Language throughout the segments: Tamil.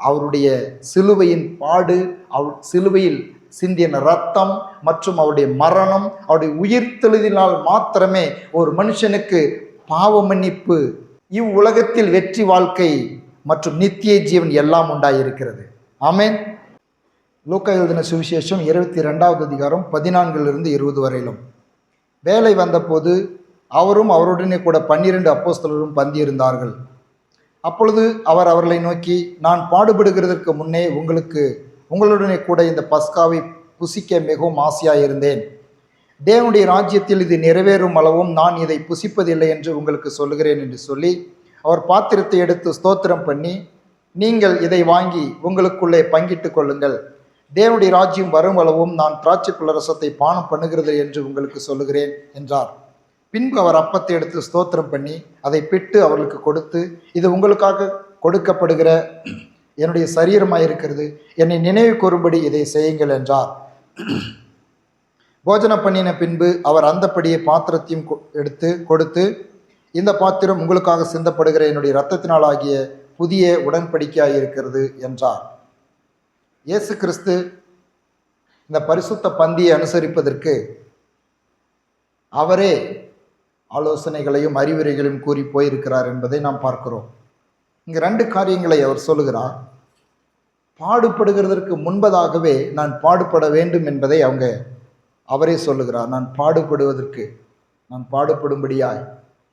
அவருடைய சிலுவையின் பாடு, சிலுவையில் சிந்தின ரத்தம் மற்றும் அவருடைய மரணம், அவருடைய உயிர்த்தெழுதினால் மாத்திரமே ஒரு மனுஷனுக்கு பாவ மன்னிப்பு, இவ்வுலகத்தில் வெற்றி வாழ்க்கை மற்றும் நித்திய ஜீவன் எல்லாம் உண்டாயிருக்கிறது. ஆமென். லூக்கா எழுதின சுவிசேஷம் 22வது அதிகாரம் 14 20 வரையிலும். வேலை வந்தபோது அவரும் அவருடனே கூட 12 அப்போஸ்தலரும் பந்தியிருந்தார்கள். அப்பொழுது அவர் அவர்களை நோக்கி, நான் பாடுபடுகிறதற்கு முன்னே உங்களுடனே கூட இந்த பஸ்காவை புசிக்க மிகவும் ஆசையாயிருந்தேன். தேவனுடைய ராஜ்யத்தில் இது நிறைவேறும் அளவும் நான் இதை புசிப்பதில்லை என்று உங்களுக்கு சொல்லுகிறேன் என்று சொல்லி அவர் பாத்திரத்தை எடுத்து ஸ்தோத்திரம் பண்ணி, நீங்கள் இதை வாங்கி உங்களுக்குள்ளே பங்கிட்டு கொள்ளுங்கள். தேவனுடைய ராஜ்யம் வரும் அளவும் நான் திராட்சைப்பழ ரசத்தை பானம் பண்ணுகிறது என்று உங்களுக்கு சொல்லுகிறேன் என்றார். பின்பு அவர் அப்பத்தை எடுத்து ஸ்தோத்திரம் பண்ணி அதை பிட்டு அவர்களுக்கு கொடுத்து, இது உங்களுக்காக கொடுக்கப்படுகிற என்னுடைய சரீரமாயிருக்கிறது, என்னை நினைவு கூறும்படி இதை செய்யுங்கள் என்றார். போஜனம் பண்ணின பின்பு அவர் அந்தப்படியே பாத்திரத்தையும் எடுத்து கொடுத்து, இந்த பாத்திரம் உங்களுக்காக சிந்தப்படுகிற என்னுடைய இரத்தத்தினால் ஆகிய புதிய உடன்படிக்கையாயிருக்கிறது என்றார். இயேசு கிறிஸ்து இந்த பரிசுத்த பந்தியை அனுசரிப்பதற்கு அவரே ஆலோசனைகளையும் அறிவுரைகளையும் கூறி போயிருக்கிறார் என்பதை நாம் பார்க்கிறோம். இங்கே 2 காரியங்களை அவர் சொல்லுகிறார். பாடுபடுகிறதற்கு முன்பதாகவே நான் பாடுபட வேண்டும் என்பதை அவரே சொல்லுகிறார். நான் பாடுபடும்படியாய்,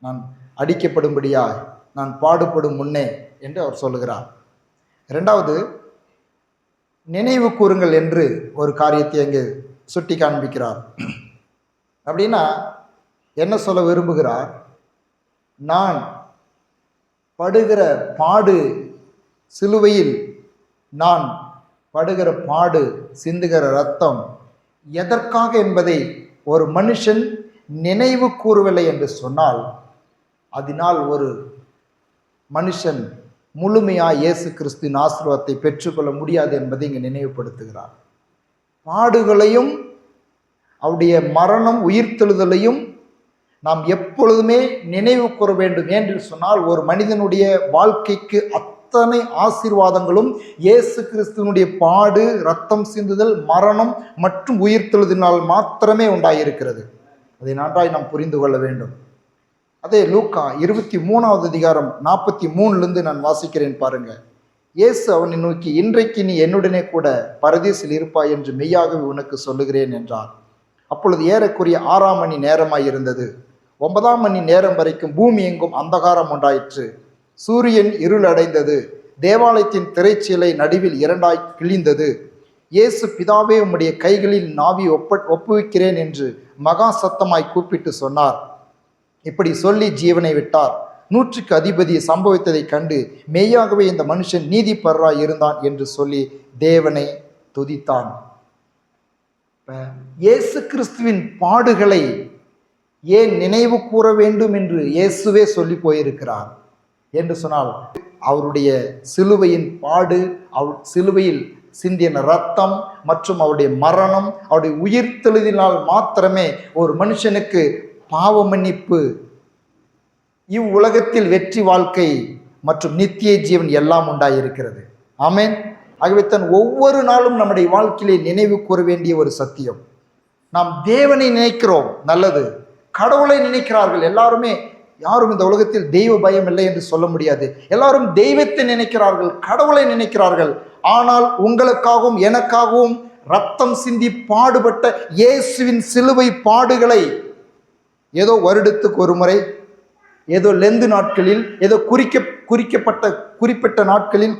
நான் அடிக்கப்படும்படியாய், நான் பாடுபடும் முன்னே என்று அவர் சொல்லுகிறார். 2வது, நினைவு கூறுங்கள் என்று ஒரு காரியத்தை அங்கே சுட்டி காண்பிக்கிறார். அப்படின்னா என்ன சொல்ல விரும்புகிறார்? நான் படுகிற பாடு, சிலுவையில் நான் படுகிற பாடு, சிந்துகிற ரத்தம் எதற்காக என்பதை ஒரு மனுஷன் நினைவு கூறவில்லை என்று சொன்னால், அதனால் ஒரு மனுஷன் முழுமையாக இயேசு கிறிஸ்துவின் ஆசீர்வாதத்தை பெற்றுக்கொள்ள முடியாது என்பதை இங்கே நினைவுபடுத்துகிறார். பாடுகளையும் அவருடைய மரணம் உயிர்த்தெழுதலையும் நாம் எப்பொழுதுமே நினைவு கூற வேண்டும் என்று சொன்னால், ஒரு மனிதனுடைய வாழ்க்கைக்கு அத்தனை ஆசீர்வாதங்களும் இயேசு கிறிஸ்துவனுடைய பாடு, ரத்தம் சிந்துதல், மரணம் மற்றும் உயிர்த்தெழுதினால் மாத்திரமே உண்டாயிருக்கிறது. அதை நன்றாய் நாம் புரிந்து கொள்ள வேண்டும். அதே லூக்கா 23வது அதிகாரம் 43 நான் வாசிக்கிறேன் பாருங்க. இயேசு அவனை நோக்கி, இன்றைக்கு நீ என்னுடனே கூட பரதீசில் இருப்பாய் என்று மெய்யாகவே உனக்கு சொல்லுகிறேன் என்றார். அப்பொழுது ஏறக்குறைய 6ஆம் மணி நேரமாயிருந்தது. 9ஆம் மணி நேரம் வரைக்கும் பூமி எங்கும் அந்தகாரம் உண்டாயிற்று. சூரியன் இருள் அடைந்தது. தேவாலயத்தின் திரைச்சீலை நடுவில் 2ஆய் கிழிந்தது. இயேசு, பிதாவே, உம்முடைய கைகளில் நாவி ஒப்புவிக்கிறேன் என்று மகா சத்தமாய் கூப்பிட்டு சொன்னார். இப்படி சொல்லி ஜீவனை விட்டார். 100க்கு அதிபதி சம்பவித்ததை கண்டு மெய்யாகவே இந்த மனுஷன் நீதிபரராய் இருந்தான் என்று சொல்லி தேவனை துதித்தான். இயேசு கிறிஸ்துவின் பாடுகளை ஏன் நினைவு கூற வேண்டும் என்று இயேசுவே சொல்லி போயிருக்கிறார் என்று சொன்னால், அவருடைய சிலுவையின் பாடு, சிலுவையில் சிந்தின ரத்தம் மற்றும் அவருடைய மரணம், அவருடைய உயிர்த்தெழுதினால் மாத்திரமே ஒரு மனுஷனுக்கு பாவ மன்னிப்பு, இவ்வுலகத்தில் வெற்றி வாழ்க்கை மற்றும் நித்திய ஜீவன் எல்லாம் உண்டாயிருக்கிறது. ஆமென். ஆகவே தான் ஒவ்வொரு நாளும் நம்முடைய வாழ்க்கையிலே நினைவு கூற வேண்டிய ஒரு சத்தியம். நாம் தேவனை நினைக்கிறோம், நல்லது. கடவுளை நினைக்கிறார்கள் எல்லாருமே. யாரும் இந்த உலகத்தில் தெய்வ பயம் இல்லை என்று சொல்ல முடியாது. எல்லாரும் தெய்வத்தை நினைக்கிறார்கள், கடவுளை நினைக்கிறார்கள். ஆனால் உங்களுக்காகவும் எனக்காகவும் ரத்தம் சிந்தி பாடுபட்ட இயேசுவின் சிலுவை பாடுகளை ஏதோ வருடத்துக்கு ஒரு முறை, ஏதோ லெந்து நாட்களில், ஏதோ குறிப்பிட்ட நாட்களில்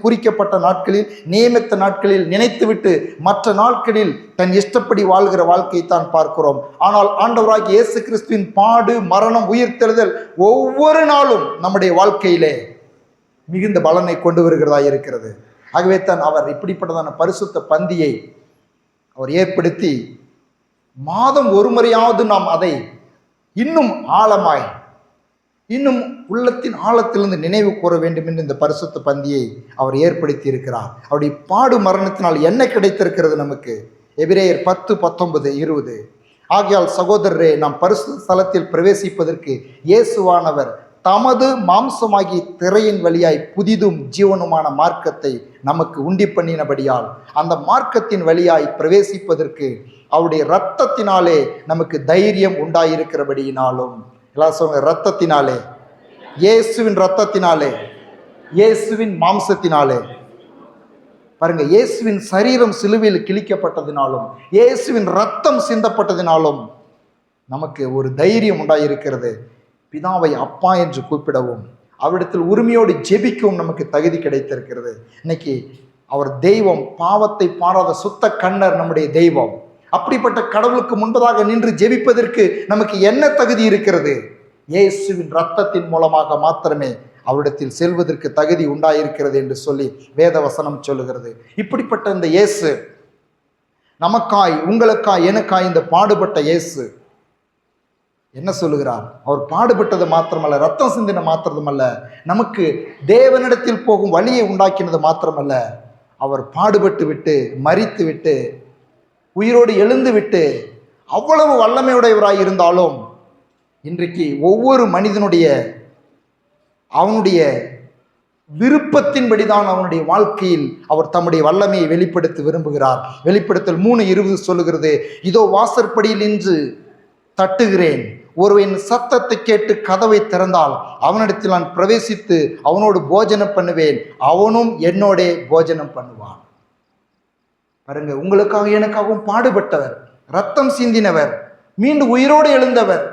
நியமித்த நாட்களில் நினைத்துவிட்டு மற்ற நாட்களில் தன் இஷ்டப்படி வாழ்கிற வாழ்க்கையை தான் பார்க்கிறோம். ஆனால் ஆண்டவராகிய இயேசு கிறிஸ்துவின் பாடு, மரணம், உயிர்த்தெழுதல் ஒவ்வொரு நாளும் நம்முடைய வாழ்க்கையிலே மிகுந்த பலனை கொண்டு வருகிறதா இருக்கிறது. ஆகவே தான் அவர் இப்படிப்பட்டதான பரிசுத்த பந்தியை அவர் ஏற்படுத்தி மாதம் ஒரு முறையாவது நாம் அதை இன்னும் ஆழமாய், இன்னும் உள்ளத்தின் ஆழத்திலிருந்து நினைவு கூற வேண்டும் என்று இந்த பரிசுத்த பந்தியை அவர் ஏற்படுத்தி இருக்கிறார். அவருடைய பாடு மரணத்தினால் என்ன கிடைத்திருக்கிறது நமக்கு? எபிரேயர் 10:19-20. ஆகையால் சகோதரரே, நாம் பரிசுத்த ஸ்தலத்தில் பிரவேசிப்பதற்கு இயேசுவானவர் தமது மாம்சமாகி திரையின் வழியாய் புதிதும் ஜீவனுமான மார்க்கத்தை நமக்கு உண்டி பண்ணினபடியால் அந்த மார்க்கத்தின் வழியாய் பிரவேசிப்பதற்கு அவருடைய இரத்தத்தினாலே நமக்கு தைரியம் உண்டாயிருக்கிறபடியினாலும், எல்லாம் சொல்லுங்க, இரத்தத்தினாலே, இயேசுவின் இரத்தத்தினாலே, இயேசுவின் மாம்சத்தினாலே. பாருங்க, இயேசுவின் சரீரம் சிலுவையில் கிழிக்கப்பட்டதினாலும் இயேசுவின் இரத்தம் சிந்தப்பட்டதினாலும் நமக்கு ஒரு தைரியம் உண்டாயிருக்கிறது. பிதாவை அப்பா என்று கூப்பிடவும் அவரிடத்தில் உரிமையோடு ஜெபிக்கவும் நமக்கு தகுதி கிடைத்திருக்கிறது. இன்னைக்கு அவர் தெய்வம், பாவத்தை பாராத சுத்த கண்ணர் நம்முடைய தெய்வம். அப்படிப்பட்ட கடவுளுக்கு முன்பதாக நின்று ஜெபிப்பதற்கு நமக்கு என்ன தகுதி இருக்கிறது? இயேசுவின் இரத்தத்தின் மூலமாக மாத்திரமே அவரிடத்தில் செல்வதற்கு தகுதி உண்டாயிருக்கிறது என்று சொல்லி வேத வசனம் சொல்லுகிறது. இப்படிப்பட்ட இந்த இயேசு நமக்காய், உங்களுக்காய், எனக்காய் இந்த பாடுபட்ட இயேசு என்ன சொல்லுகிறார்? அவர் பாடுபட்டது மாத்திரமல்ல, ரத்தம் சிந்தின மாத்திரமல்ல, நமக்கு தேவனிடத்தில் போகும் வழியை உண்டாக்கினது மாத்திரமல்ல, அவர் பாடுபட்டு விட்டு, மரித்து விட்டு, உயிரோடு எழுந்து விட்டு, அவ்வளவு வல்லமையுடையவராய் இருந்தாலும் இன்றைக்கு ஒவ்வொரு மனிதனுடைய அவனுடைய விருப்பத்தின்படிதான் அவனுடைய வாழ்க்கையில் அவர் தம்முடைய வல்லமையை வெளிப்படுத்த விரும்புகிறார். வெளிப்படுத்தல் 3:20 சொல்லுகிறது, இதோ வாசற்படியில் நின்று தட்டுகிறேன், ஒருவன் சத்தத்தை கேட்டு கதவை திறந்தால் அவனிடத்தில் நான் பிரவேசித்து அவனோடு போஜனம் பண்ணுவேன், அவனும் என்னோட போஜனம் பண்ணுவான். பாருங்க, உங்களுக்காக எனக்காகவும் பாடுபட்டவர், ரத்தம் சிந்தினவர், மீண்டும் உயிரோடு எழுந்தவர்.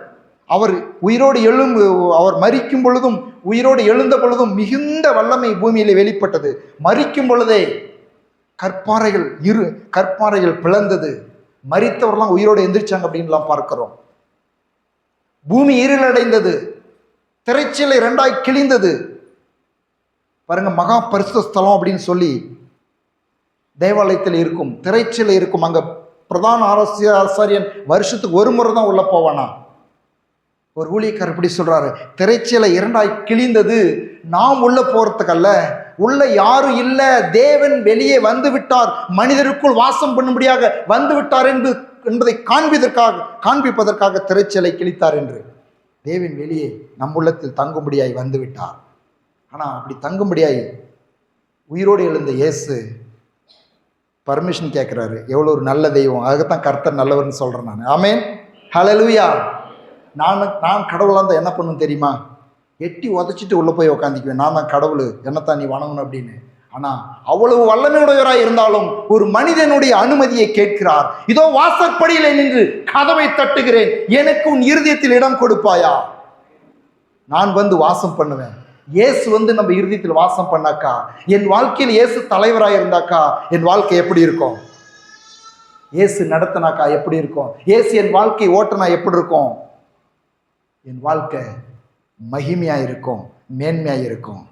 அவர் உயிரோடு அவர் மரிக்கும் பொழுதும் உயிரோடு எழுந்த பொழுதும் மிகுந்த வல்லமை பூமியிலே வெளிப்பட்டது. மரிக்கும் பொழுதே கற்பாறைகள் பிளந்தது, மரித்தவர்லாம் உயிரோடு எந்திரிச்சாங்க அப்படின்லாம் பார்க்கிறோம். பூமி இருளடைந்தது, திரைச்சீலை 2ஆய் கிழிந்தது. பாருங்க, மகா பரிசுத்த ஸ்தலம் அப்படின்னு சொல்லி தேவாலயத்தில் இருக்கும், திரைச்சீலை இருக்கும். அங்க பிரதான ஆசாரியன் வருஷத்துக்கு ஒரு முறை தான் உள்ள போவானா. ஒரு ஊழியக்காரர் இப்படி சொல்றாரு, திரைச்சீலை 2ஆய் கிழிந்தது, நாம் உள்ள போறதுக்கல்ல, உள்ள யாரும் இல்ல, தேவன் வெளியே வந்து விட்டார், மனிதருக்குள் வாசம் பண்ணும்படியாக வந்து விட்டார் என்பதை காண்பிப்பதற்காக திரைச்சீலை கிழித்தார் என்று. தேவன் வெளியே நம் உள்ளத்தில் தங்கும்படியாய் வந்து விட்டார். ஆனா அப்படி தங்கும்படியாய் உயிரோடு எழுந்த இயேசு பர்மிஷன் கேட்கிறாரு. எவ்வளவு ஒரு நல்ல தெய்வம்! அதுக்குத்தான் கர்த்தர் நல்லவர்னு சொல்றேன் நான். ஆமென், ஹல்லேலூயா. நான் கடவுளாக இருந்தால் என்ன பண்ணணும் தெரியுமா? எட்டி உதச்சிட்டு உள்ளே போய் உக்காந்திக்குவேன், நான் தான் கடவுள், என்னத்தான் நீ வணங்கணும் அப்படின்னு. ஆனால் அவ்வளவு வல்லமையுடையவராய் இருந்தாலும் ஒரு மனிதனுடைய அனுமதியை கேட்கிறார். இதோ வாசற்படியிலே நின்று கதவை தட்டுகிறேன், எனக்கு உன் இருதயத்தில் இடம் கொடுப்பாயா? நான் வந்து வாசம் பண்ணுவேன். இயேசு வந்து நம்ம இருதயத்தில் வாசம் பண்ணாக்கா, என் வாழ்க்கையில் இயேசு தலைவராக இருந்தாக்கா என் வாழ்க்கை எப்படி இருக்கும்? இயேசு நடத்தினாக்கா எப்படி இருக்கும்? இயேசு என் வாழ்க்கை ஓட்டனா எப்படி இருக்கும்? என் வாழ்க்கை மகிமையாக இருக்கும், மேன்மையாக இருக்கும்.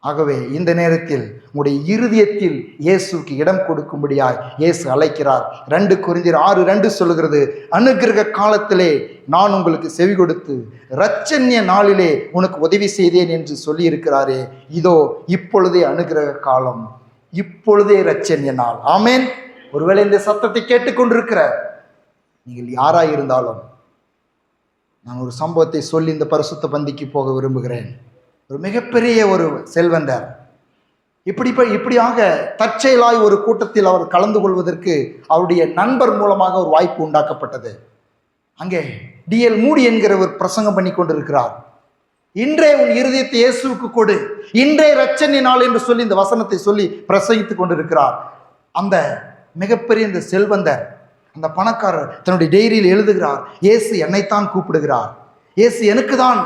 ஆகவே இந்த நேரத்தில் உங்களுடைய இருதயத்தில் இயேசுக்கு இடம் கொடுக்கும்படியாய் இயேசு அழைக்கிறார். 2 கொரிந்தியர் 6:2 சொல்லுகிறது, அனுக்கிரக காலத்திலே நான் உங்களுக்கு செவி கொடுத்து இரட்சண்ய நாளிலே உனக்கு உதவி செய்தேன் என்று சொல்லி இருக்கிறாரே, இதோ இப்பொழுதே அனுக்கிரக காலம், இப்பொழுதே இரட்சண்ய நாள். ஆமென். ஒருவேளை இந்த சத்தத்தை கேட்டுக்கொண்டிருக்கிற நீங்கள் யாராய் இருந்தாலும் நான் ஒரு சம்பவத்தை சொல்லி இந்த பரிசுத்த பந்திக்கு போக விரும்புகிறேன். ஒரு மிகப்பெரிய ஒரு செல்வந்தர் இப்படியாக தற்செயலாய் ஒரு கூட்டத்தில் அவர் கலந்து கொள்வதற்கு அவருடைய நண்பர் மூலமாக ஒரு வாய்ப்பு உண்டாக்கப்பட்டது. அங்கே D.L. மூடி என்கிறவர் பிரசங்கம் பண்ணி கொண்டிருக்கிறார். இன்றே உன் இருதயத்தை இயேசுவுக்கு கொடு, இன்றே இரட்சண்ய நாள் என்று சொல்லி இந்த வசனத்தை சொல்லி பிரசங்கித்துக் கொண்டிருக்கிறார். அந்த மிகப்பெரிய இந்த செல்வந்தர், அந்த பணக்காரர் தன்னுடைய டைரியில் எழுதுகிறார், இயேசு என்னைத்தான் கூப்பிடுகிறார், இயேசு எனக்கு தான்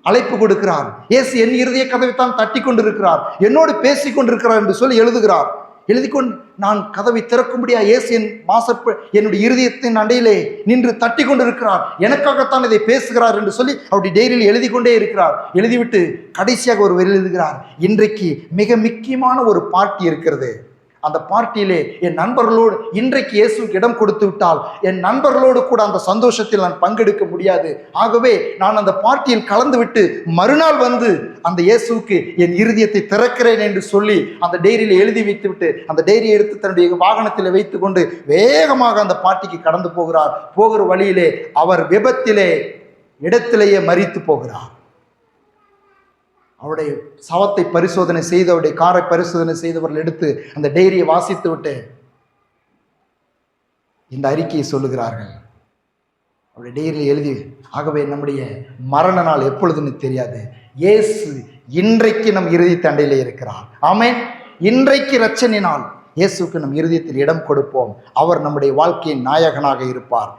அழைப்பு கொடுக்கிறார், இயேசு என் இருதய கதவைத்தான் தட்டி கொண்டிருக்கிறார், என்னோடு பேசி கொண்டிருக்கிறார் என்று சொல்லி எழுதுகிறார். எழுதிக்கொண்டு நான் கதவை திறக்கும்படியா இயேசு என்னுடைய இருதயத்தின் அண்டையிலே நின்று தட்டி கொண்டிருக்கிறார், எனக்காகத்தான் இதை பேசுகிறார் என்று சொல்லி அவருடைய டைரியில் எழுதி கொண்டே இருக்கிறார். எழுதிவிட்டு கடைசியாக ஒரு எழுதுகிறார், இன்றைக்கு மிக முக்கியமான ஒரு பார்ட்டி இருக்கிறது, அந்த பார்ட்டியிலே என் நண்பர்களோடு இன்றைக்கு இயேசுக்கு இடம் கொடுத்து விட்டால் என் நண்பர்களோடு கூட அந்த சந்தோஷத்தில் நான் பங்கெடுக்க முடியாது. ஆகவே நான் அந்த பார்ட்டியில் கலந்து விட்டு மறுநாள் வந்து அந்த இயேசுக்கு என் இருதயத்தை திறக்கிறேன் என்று சொல்லி அந்த டைரியில் எழுதி வைத்து விட்டு அந்த டைரியை எடுத்து தன்னுடைய வாகனத்தில் வைத்து கொண்டு வேகமாக அந்த பார்ட்டிக்கு கடந்து போகிறார். போகிற வழியிலே அவர் விபத்திலே இடத்திலேயே மரித்து போகிறார். அவருடைய சவத்தை பரிசோதனை செய்து, அவருடைய காரை பரிசோதனை செய்தவர்கள் எடுத்து அந்த டைரியை வாசித்து விட்டு இந்த அறிக்கையை சொல்லுகிறார்கள். அவருடைய டைரியில் எழுதி, ஆகவே நம்முடைய மரண நாள் எப்பொழுதுன்னு தெரியாது, இயேசு இன்றைக்கு நம் இறுதி தண்டையிலே இருக்கிறார். ஆமென். இன்றைக்கு இரட்சணினால் இயேசுக்கு நம் இருதயத்தில் இடம் கொடுப்போம். அவர் நம்முடைய வாழ்க்கையின் நாயகனாக இருப்பார்.